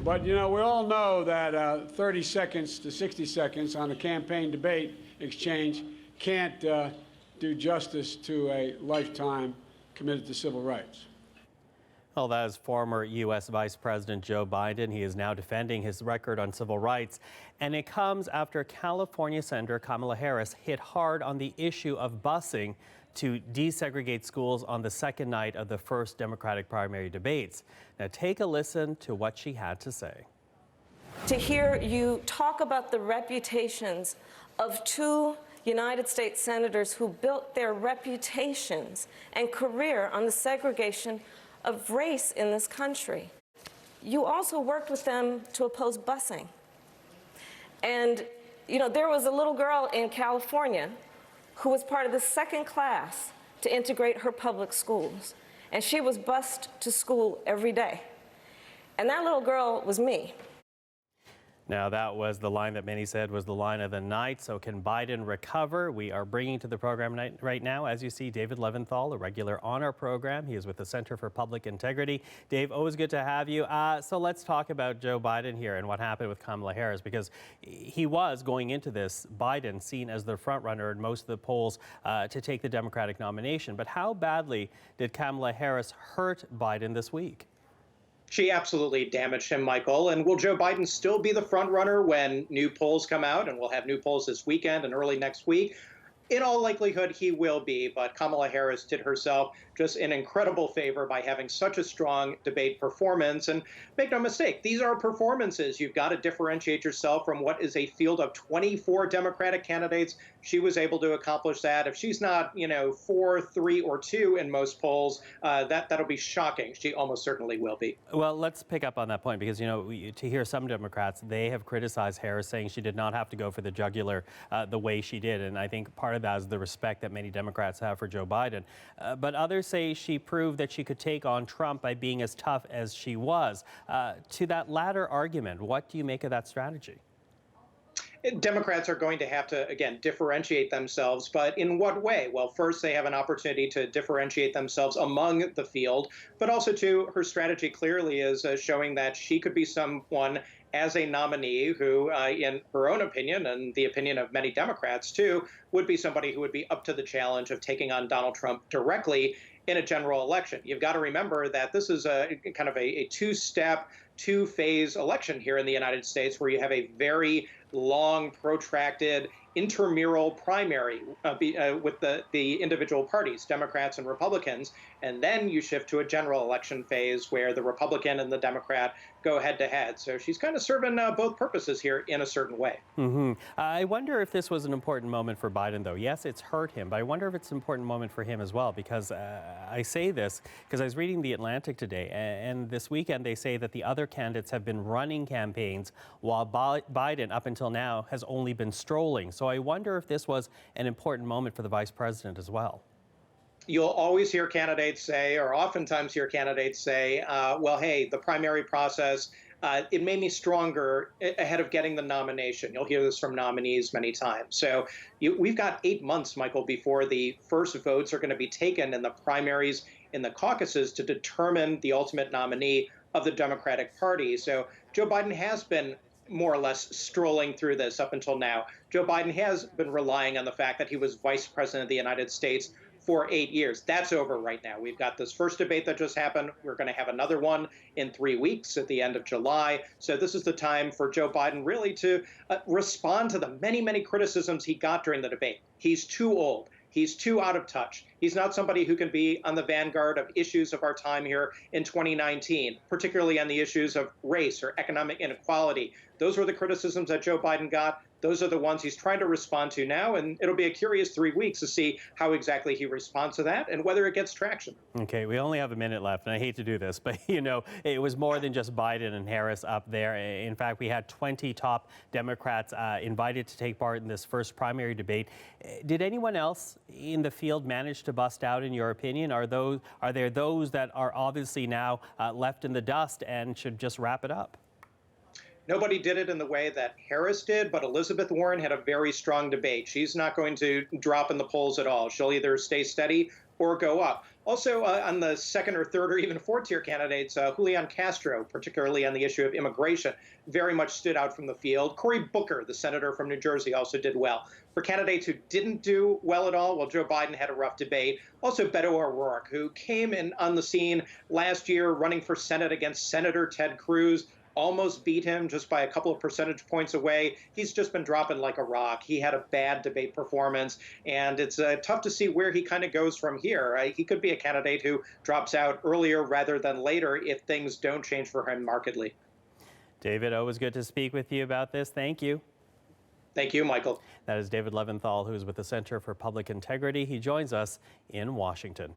But, you know, we all know that 30 seconds to 60 seconds on a campaign debate exchange can't do justice to a lifetime committed to civil rights. Well, that is former U.S. Vice President Joe Biden. He is now defending his record on civil rights. And it comes after California Senator Kamala Harris hit hard on the issue of busing to desegregate schools on the second night of the first Democratic primary debates. Now, take a listen to what she had to say. To hear you talk about the reputations of two United States senators who built their reputations and career on the segregation of race in this country. You also worked with them to oppose busing. And, you know, there was a little girl in California who was part of the second class to integrate her public schools. And she was bused to school every day. And that little girl was me. Now, that was the line that many said was the line of the night. So can Biden recover? We are bringing to the program right now, as you see, David Levinthal, a regular on our program. He is with the Center for Public Integrity. Dave, always good to have you. So let's talk about Joe Biden here and what happened with Kamala Harris, because he was going into this, Biden, seen as the front runner in most of the polls to take the Democratic nomination. But how badly did Kamala Harris hurt Biden this week? She absolutely damaged him, Michael. And will Joe Biden still be the front runner when new polls come out? And we'll have new polls this weekend and early next week. In all likelihood, he will be. But Kamala Harris did herself just an incredible favor by having such a strong debate performance. And make no mistake, these are performances. You've got to differentiate yourself from what is a field of 24 Democratic candidates. She was able to accomplish that. If she's not, 4, 3, or 2 in most polls, that'll be shocking. She almost certainly will be. Well, let's pick up on that point because, to hear some Democrats, they have criticized Harris, saying she did not have to go for the jugular the way she did. And I think part of that is the respect that many Democrats have for Joe Biden. But others say she proved that she could take on Trump by being as tough as she was. To that latter argument, what do you make of that strategy? Democrats are going to have to, again, differentiate themselves. But in what way? Well, first, they have an opportunity to differentiate themselves among the field. But also, too, her strategy clearly is showing that she could be someone as a nominee who, in her own opinion, and the opinion of many Democrats, too, would be somebody who would be up to the challenge of taking on Donald Trump directly in a general election. You've got to remember that this is a kind of a two-step, two-phase election here in the United States, where you have a very long, protracted intramural primary with the individual parties, Democrats and Republicans, and then you shift to a general election phase where the Republican and the Democrat go head-to-head. So she's kind of serving both purposes here in a certain way. Mm-hmm. I wonder if this was an important moment for Biden, though. Yes, it's hurt him, but I wonder if it's an important moment for him as well, because I say this because I was reading The Atlantic today, and this weekend they say that the other candidates have been running campaigns while Biden, up until now, has only been strolling. So I wonder if this was an important moment for the vice president as well. You'll always hear candidates say, or oftentimes hear candidates say, well, hey, the primary process, it made me stronger ahead of getting the nomination. You'll hear this from nominees many times. So we've got 8 months, Michael, before the first votes are going to be taken in the primaries, in the caucuses, to determine the ultimate nominee of the Democratic Party. So Joe Biden has been more or less strolling through this up until now. Joe Biden has been relying on the fact that he was vice president of the United States for 8 years. That's over right now. We've got this first debate that just happened. We're going to have another one in 3 weeks at the end of July. So this is the time for Joe Biden really to respond to the many, many criticisms he got during the debate. He's too old. He's too out of touch. He's not somebody who can be on the vanguard of issues of our time here in 2019, particularly on the issues of race or economic inequality. Those were the criticisms that Joe Biden got. Those are the ones he's trying to respond to now, and it'll be a curious 3 weeks to see how exactly he responds to that and whether it gets traction. Okay, we only have a minute left, and I hate to do this, but it was more than just Biden and Harris up there. In fact, we had 20 top Democrats invited to take part in this first primary debate. Did anyone else in the field manage to bust out, in your opinion? Are there those that are obviously now left in the dust and should just wrap it up? Nobody did it in the way that Harris did, but Elizabeth Warren had a very strong debate. She's not going to drop in the polls at all. She'll either stay steady or go up. Also, on the second or third or even fourth tier candidates, Julian Castro, particularly on the issue of immigration, very much stood out from the field. Cory Booker, the senator from New Jersey, also did well. For candidates who didn't do well at all, well, Joe Biden had a rough debate. Also, Beto O'Rourke, who came in on the scene last year running for Senate against Senator Ted Cruz, almost beat him just by a couple of percentage points away. He's just been dropping like a rock. He had a bad debate performance, and it's tough to see where he kind of goes from here. He could be a candidate who drops out earlier rather than later if things don't change for him markedly. David, always good to speak with you about this. Thank you. Thank you, Michael. That is David Levinthal, who is with the Center for Public Integrity. He joins us in Washington.